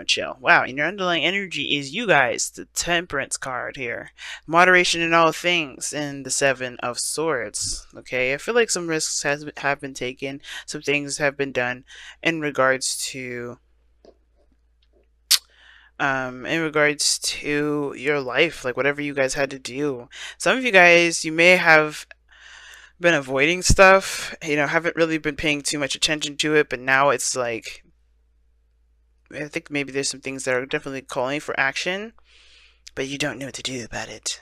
chill. Wow, and your underlying energy is you guys, the Temperance card here. Moderation in all things, and the Seven of Swords. Okay, I feel like some risks have been taken, some things have been done in regards to your life, like whatever you guys had to do. Some of you guys, you may have been avoiding stuff, haven't really been paying too much attention to it, but now it's like, I think maybe there's some things that are definitely calling for action, but you don't know what to do about it.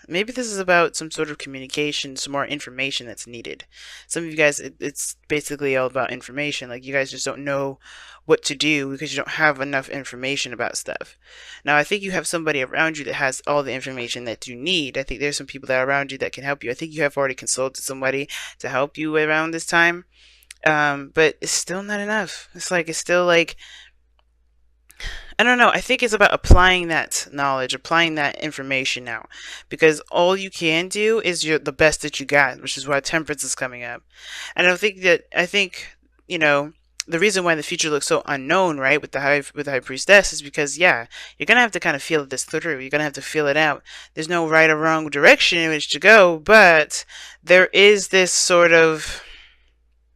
Maybe this is about some sort of communication, some more information that's needed. Some of you guys, it's basically all about information. Like, you guys just don't know what to do because you don't have enough information about stuff. Now, I think you have somebody around you that has all the information that you need. I think there's some people that are around you that can help you. I think you have already consulted somebody to help you around this time. But it's still not enough. It's still like, I don't know. I think it's about applying that knowledge, applying that information now, because all you can do is the best that you got, which is why temperance is coming up. And I think the reason why the future looks so unknown, right, with the high priestess, is because, yeah, you're gonna have to kind of feel this through. You're gonna have to feel it out. There's no right or wrong direction in which to go, but there is this sort of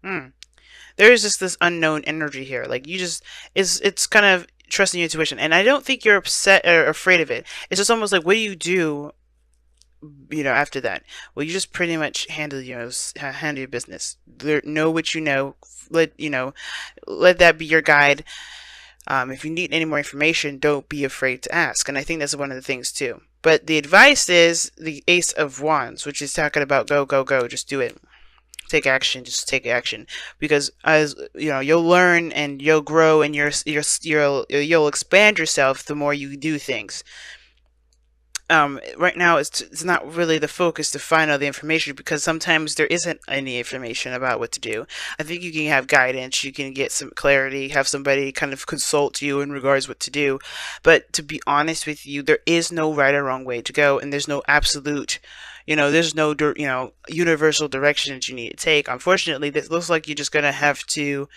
there is just this unknown energy here. Like, you just it's kind of trusting your intuition, and I don't think you're upset or afraid of it. It's just almost like, what do you do, after that? Well, you just pretty much handle your business. Know what you know. Let that be your guide. If you need any more information, don't be afraid to ask. And I think that's one of the things too. But the advice is the Ace of Wands, which is talking about go, go, go. Just do it. Take action. Just take action, because as you'll learn and you'll grow, and you'll expand yourself the more you do things. Right now it's not really the focus to find all the information, because sometimes there isn't any information about what to do. I think you can have guidance, you can get some clarity, have somebody kind of consult you in regards what to do. But to be honest with you, there is no right or wrong way to go, and there's no absolute, there's no universal direction that you need to take. Unfortunately, this looks like you're just gonna have to.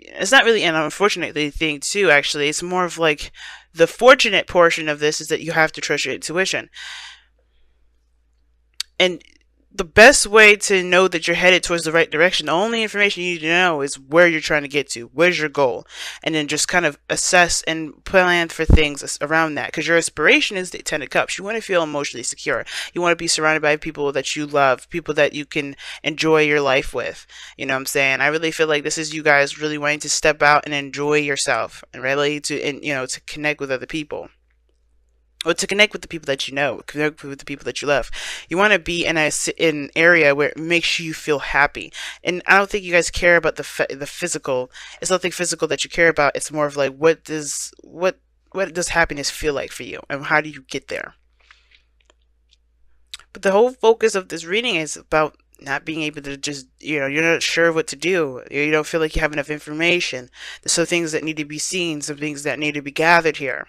It's not really an unfortunate thing too, actually. It's more of like, the fortunate portion of this is that you have to trust your intuition. And the best way to know that you're headed towards the right direction, the only information you need to know is where you're trying to get to, where's your goal, and then just kind of assess and plan for things around that. Because your aspiration is the Ten of Cups. You want to feel emotionally secure. You want to be surrounded by people that you love, people that you can enjoy your life with. You know what I'm saying? I really feel like this is you guys really wanting to step out and enjoy yourself, and really to connect with other people, or to connect with the people that you know, connect with the people that you love. You want to be in an area where it makes you feel happy. And I don't think you guys care about the physical. It's nothing physical that you care about. It's more of like, what does happiness feel like for you, and how do you get there? But the whole focus of this reading is about not being able to just, you're not sure what to do. You don't feel like you have enough information. There's some things that need to be seen, some things that need to be gathered here.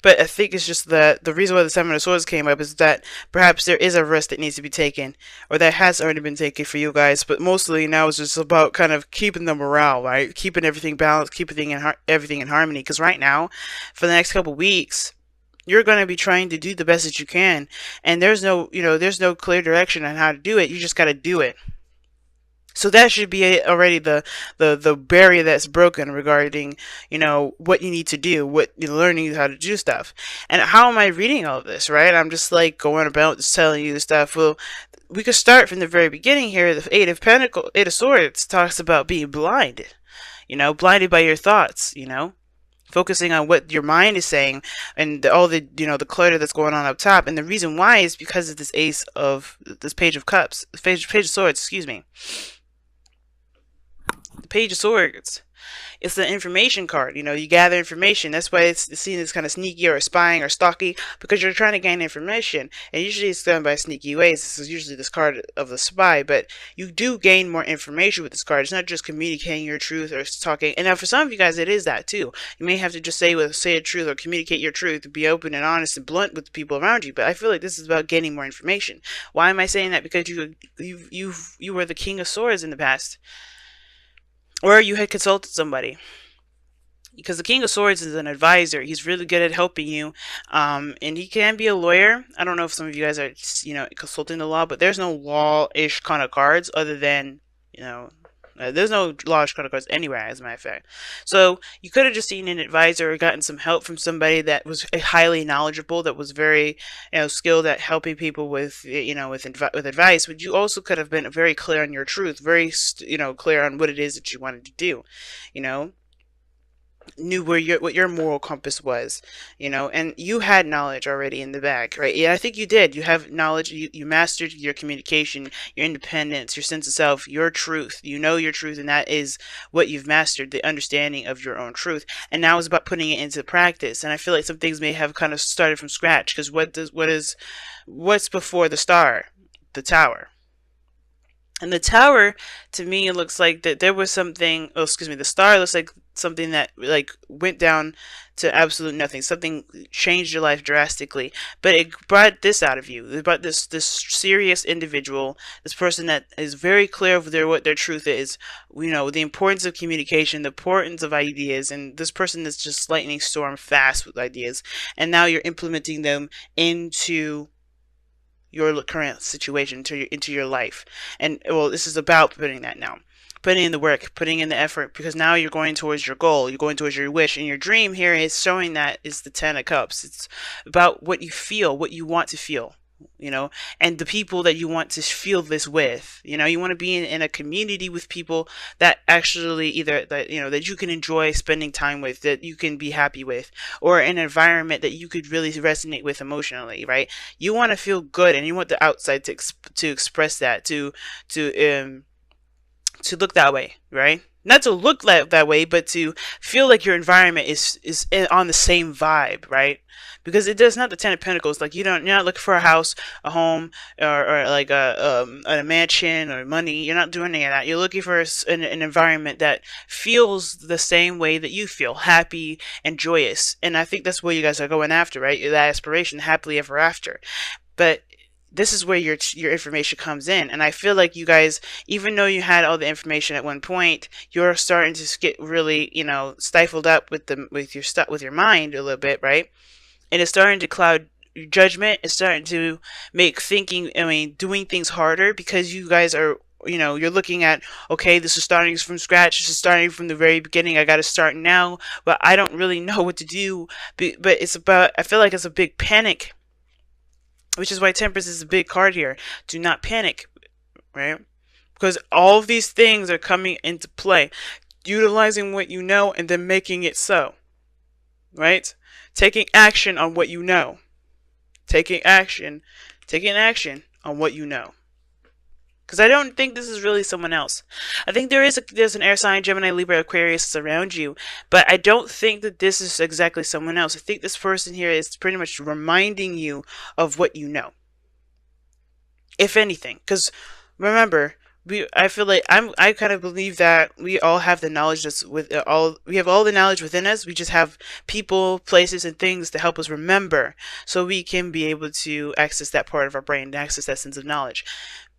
But I think it's just that the reason why the Seven of Swords came up is that perhaps there is a risk that needs to be taken, or that has already been taken for you guys. But mostly now it's just about kind of keeping the morale, right? Keeping everything balanced, keeping everything in harmony. Because right now, for the next couple weeks, you're going to be trying to do the best that you can, and there's no clear direction on how to do it. You just got to do it. So that should be already the barrier that's broken regarding, what you need to do, what you're learning how to do stuff. And how am I reading all of this, right? I'm just like going about just telling you the stuff. Well, we could start from the very beginning here. The Eight of Swords talks about being blinded, blinded by your thoughts, focusing on what your mind is saying, and all the the clutter that's going on up top. And the reason why is because of this Page of Cups, Page of Swords, excuse me. The Page of Swords. It's the information card. You gather information. That's why it's seen as kind of sneaky or spying or stalky, because you're trying to gain information. And usually it's done by sneaky ways. This is usually this card of the spy, but you do gain more information with this card. It's not just communicating your truth or talking. And now for some of you guys, it is that too. You may have to just say a truth or communicate your truth, be open and honest and blunt with the people around you. But I feel like this is about gaining more information. Why am I saying that? Because you were the King of Swords in the past, or you had consulted somebody. because the King of Swords is an advisor. He's really good at helping you, and he can be a lawyer. I don't know if some of you guys are, consulting the law, but there's no law-ish kind of cards other than, you know, there's no law-ish kind of cards anywhere, as a matter of fact. So you could have just seen an advisor or gotten some help from somebody that was highly knowledgeable, that was very, skilled at helping people with, with advice. But you also could have been very clear on your truth, very, clear on what it is that you wanted to do, you know knew what your moral compass was, and you had knowledge already in the bag, right? Yeah, I think you did. You have knowledge. You mastered your communication, your independence, your sense of self, your truth. You know your truth, and that is what you've mastered, the understanding of your own truth. And now it's about putting it into practice. And I feel like some things may have kind of started from scratch, because what's before the star? The tower. And the tower, to me, it looks like that there was something. Oh, excuse me. The star looks like something that like went down to absolute nothing. Something changed your life drastically, but it brought this out of you. It brought this serious individual, this person that is very clear of what their truth is. The importance of communication, the importance of ideas, and this person that's just lightning storm fast with ideas. And now you're implementing them into your current situation, into your life. And well, this is about putting that now, putting in the work, putting in the effort, because now you're going towards your goal, you're going towards your wish. And your dream here is showing that is the 10 of Cups. It's about what you feel, what you want to feel, and the people that you want to feel this with. You want to be in a community with people that actually either that you can enjoy spending time with, that you can be happy with, or an environment that you could really resonate with emotionally, right? You want to feel good, and you want the outside to express that, to look that way, right? Not to look that way, but to feel like your environment is on the same vibe, right? Because it does not the 10 of Pentacles. Like you're not looking for a house, a home, or like a mansion or money. You're not doing any of that. You're looking for an environment that feels the same way that you feel, happy and joyous. And I think that's what you guys are going after, right? That aspiration, happily ever after. But this is where your information comes in. And I feel like you guys, even though you had all the information at one point, you're starting to get really, stifled up with your mind a little bit, right? And it's starting to cloud your judgment. It's starting to make doing things harder, because you guys are, you're looking at, okay, this is starting from scratch. This is starting from the very beginning. I got to start now, but I don't really know what to do. But I feel like it's a big panic, which is why Temperance is a big card here. Do not panic, right? Because all of these things are coming into play. Utilizing what you know and then making it so, right? Taking action on what you know. Taking action on what you know. Because I don't think this is really someone else. I think there's an air sign, Gemini, Libra, Aquarius around you, but I don't think that this is exactly someone else. I think this person here is pretty much reminding you of what you know, if anything. Because remember, I feel like I kind of believe that we all have the knowledge we have all the knowledge within us. We just have people, places, and things to help us remember, so we can be able to access that part of our brain, to access that sense of knowledge.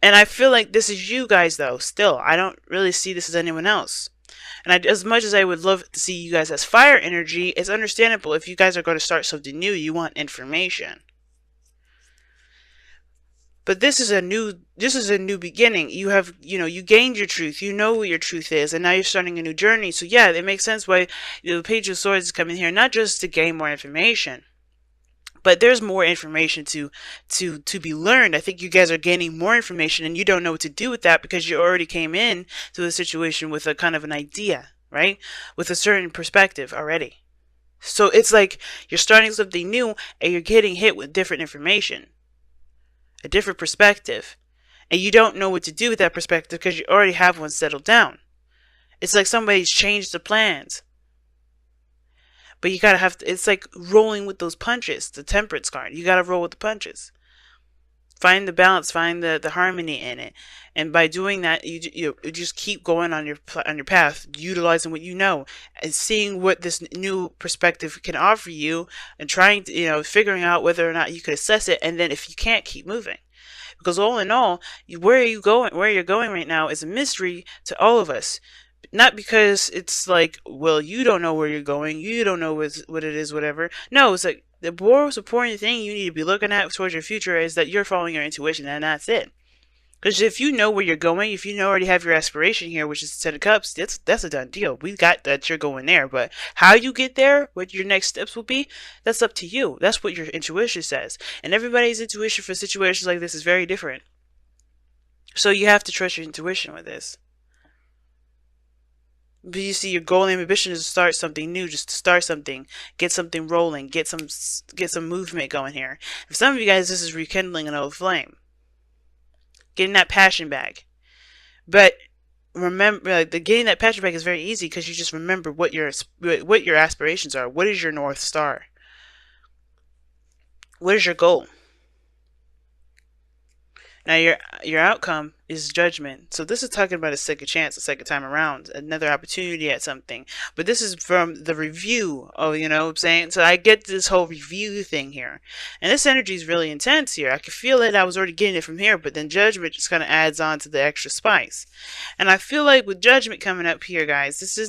And I feel like this is you guys, though. Still, I don't really see this as anyone else. And as much as I would love to see you guys as fire energy, it's understandable. If you guys are going to start something new, you want information. But this is a new beginning. You have, you gained your truth. You know what your truth is, and now you're starting a new journey. So yeah, it makes sense why the Page of Swords is coming here, not just to gain more information, but there's more information to be learned. I think you guys are gaining more information, and you don't know what to do with that, because you already came in to the situation with a kind of an idea, right? With a certain perspective already. So it's like you're starting something new, and you're getting hit with different information, a different perspective, and you don't know what to do with that perspective because you already have one settled down. It's like somebody's changed the plans. But you gotta it's like rolling with those punches, the Temperance card. You gotta roll with the punches. Find the balance, find the harmony in it. And by doing that, you just keep going on your path, utilizing what you know, and seeing what this new perspective can offer you, and trying to, figuring out whether or not you could assess it. And then if you can't, keep moving. Because all in all, where you're going right now is a mystery to all of us. Not because it's like, well, you don't know where you're going, you don't know what it is, whatever. No, it's like the most important thing you need to be looking at towards your future is that you're following your intuition, and that's it. Because if you know where you're going, if you already have your aspiration here, which is the Ten of Cups, that's a done deal. We got that you're going there. But how you get there, what your next steps will be, that's up to you. That's what your intuition says. And everybody's intuition for situations like this is very different. So you have to trust your intuition with this. But you see, your goal and ambition is to start something new, just to start something, get something rolling, get some movement going here. For some of you guys, this is rekindling an old flame, getting that passion back. But remember, getting that passion back is very easy because you just remember what your aspirations are. What is your North Star? What is your goal? Now your outcome is judgment. So this is talking about a second chance, a second time around, another opportunity at something. But this is from the review of, you know what I'm saying? So I get this whole review thing here. And this energy is really intense here. I could feel it. I was already getting it from here, but then judgment just kind of adds on to the extra spice. And I feel like with judgment coming up here, guys, this is,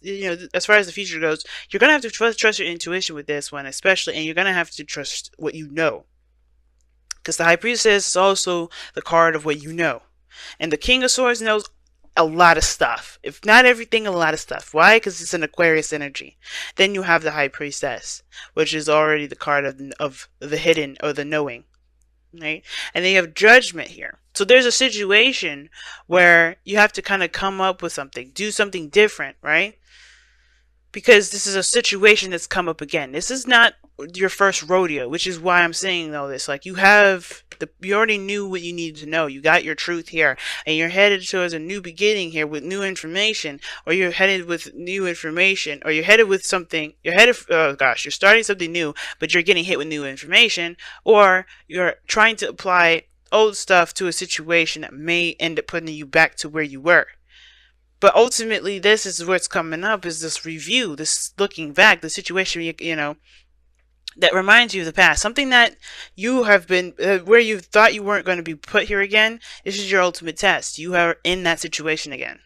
you know, as far as the future goes, you're going to have to trust your intuition with this one, especially, and you're going to have to trust what you know. Because the High Priestess is also the card of what you know. And the King of Swords knows a lot of stuff. If not everything, a lot of stuff. Why? Because it's an Aquarius energy. Then you have the High Priestess, which is already the card of the hidden or the knowing. Right? And then you have Judgment here. So there's a situation where you have to kind of come up with something. Do something different, right? Because this is a situation that's come up again. This is not your first rodeo, which is why I'm saying all this. Like, you already knew what you needed to know. You got your truth here, and you're headed towards a new beginning here with new information, or you're headed with new information, or you're headed with something. Oh gosh, you're starting something new, but you're getting hit with new information, or you're trying to apply old stuff to a situation that may end up putting you back to where you were. But ultimately, this is what's coming up, is this review, this looking back, the situation, you know, that reminds you of the past. Something that you have been, where you thought you weren't going to be put here again. This is your ultimate test. You are in that situation again.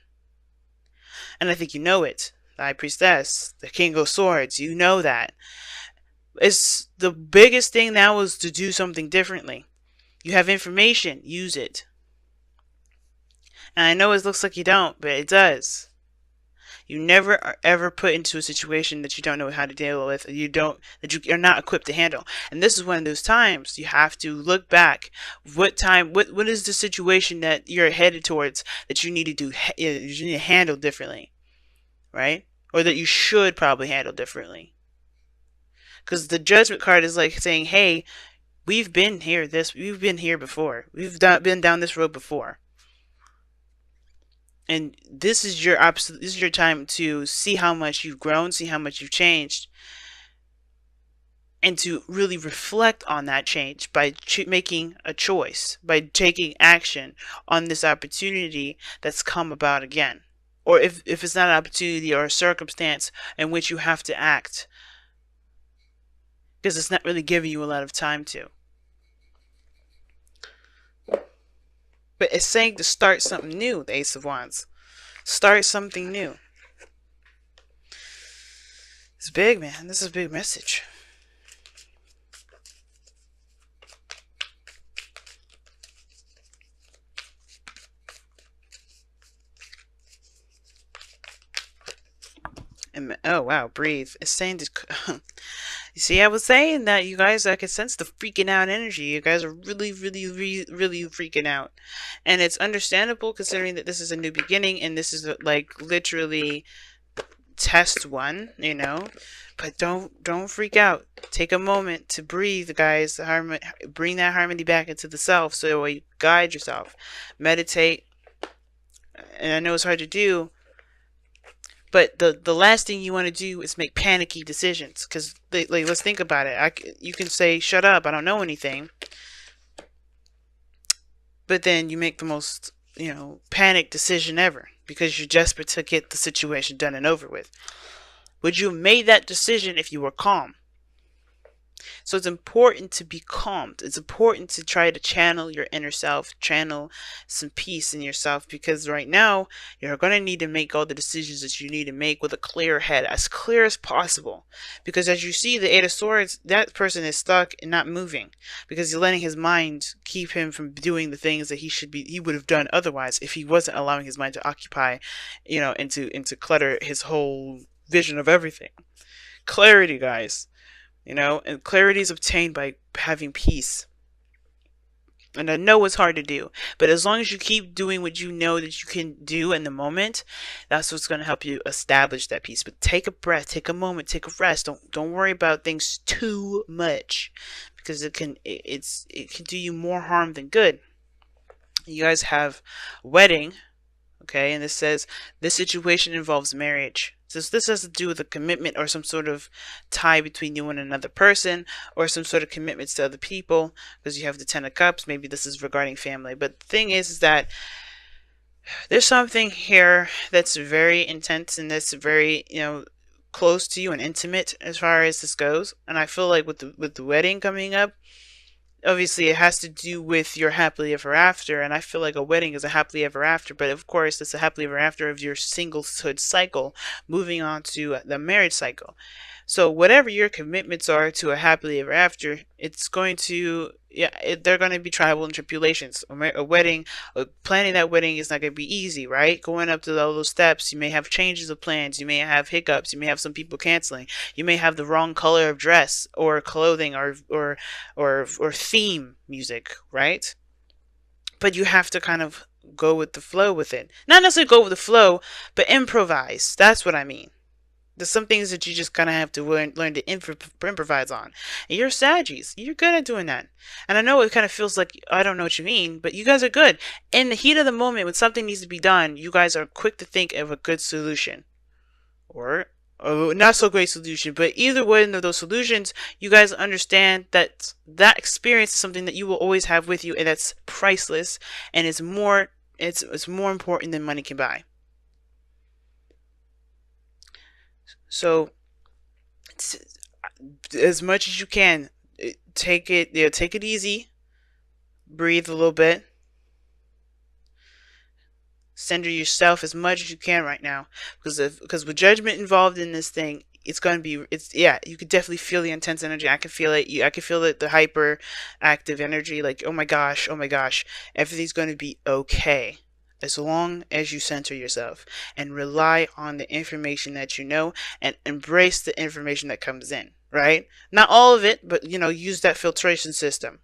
And I think you know it. The High Priestess, the King of Swords, you know that. It's the biggest thing now is to do something differently. You have information, use it. And I know it looks like you don't, but it does. You never are ever put into a situation that you don't know how to deal with, that you are not equipped to handle. And this is one of those times you have to look back. What is the situation that you're headed towards that you need to do, you need to handle differently, right? Or that you should probably handle differently. Because the Judgment card is like saying, hey, we've been here before. We've been down this road before. And this is your time to see how much you've grown, see how much you've changed, and to really reflect on that change by making a choice, by taking action on this opportunity that's come about again. Or if it's not an opportunity or a circumstance in which you have to act, because it's not really giving you a lot of time to. But it's saying to start something new, the Ace of Wands. Start something new. It's big, man. This is a big message. And, oh, wow. Breathe. It's saying to... You see, I was saying that you guys, I could sense the freaking out energy. You guys are really, really, really freaking out. And it's understandable considering that this is a new beginning and this is like literally test one, you know. But don't freak out. Take a moment to breathe, guys. Bring that harmony back into the self so you guide yourself. Meditate. And I know it's hard to do. But the last thing you want to do is make panicky decisions. Because, like, let's think about it. You can say, shut up, I don't know anything. But then you make the most, you know, panic decision ever. Because you're desperate to get the situation done and over with. Would you have made that decision if you were calm? So it's important to be calmed. It's important to try to channel your inner self, channel some peace in yourself, because right now you're going to need to make all the decisions that you need to make with a clear head, as clear as possible. Because as you see, the Eight of Swords, that person is stuck and not moving because he's letting his mind keep him from doing the things that he would have done otherwise if he wasn't allowing his mind to occupy, and to clutter his whole vision of everything. Clarity, guys. And clarity is obtained by having peace. And I know it's hard to do, but as long as you keep doing what you know that you can do in the moment, that's what's going to help you establish that peace. But take a breath, take a moment, take a rest. Don't worry about things too much, because it can do you more harm than good. You guys have a wedding, okay, and this says this situation involves marriage. So this has to do with a commitment or some sort of tie between you and another person, or some sort of commitments to other people, because you have the Ten of Cups. Maybe this is regarding family. But the thing is that there's something here that's very intense and that's very, close to you and intimate as far as this goes. And I feel like with the wedding coming up, obviously it has to do with your happily ever after, and I feel like a wedding is a happily ever after, but of course it's a happily ever after of your singlehood cycle moving on to the marriage cycle. So whatever your commitments are to a happily ever after, it's going to, they're going to be trials and tribulations. A wedding, planning that wedding is not going to be easy, right? Going up to all those steps, you may have changes of plans, you may have hiccups, you may have some people canceling, you may have the wrong color of dress or clothing or theme music, right? But you have to kind of go with the flow with it. Not necessarily go with the flow, but improvise. That's what I mean. There's some things that you just kind of have to learn to improvise on. And you're Saggies. You're good at doing that. And I know it kind of feels like, I don't know what you mean, but you guys are good. In the heat of the moment, when something needs to be done, you guys are quick to think of a good solution. Or a not so great solution. But either one of those solutions, you guys understand that that experience is something that you will always have with you, and that's priceless. And it's more important than money can buy. So, as much as you can, take it easy, breathe a little bit, center yourself as much as you can right now, because with judgment involved in this thing, it's going to be, you could definitely feel the intense energy. I can feel it. I can feel the hyper active energy, like, oh my gosh, everything's going to be okay. As long as you center yourself and rely on the information that you know and embrace the information that comes in, right? Not all of it, but use that filtration system.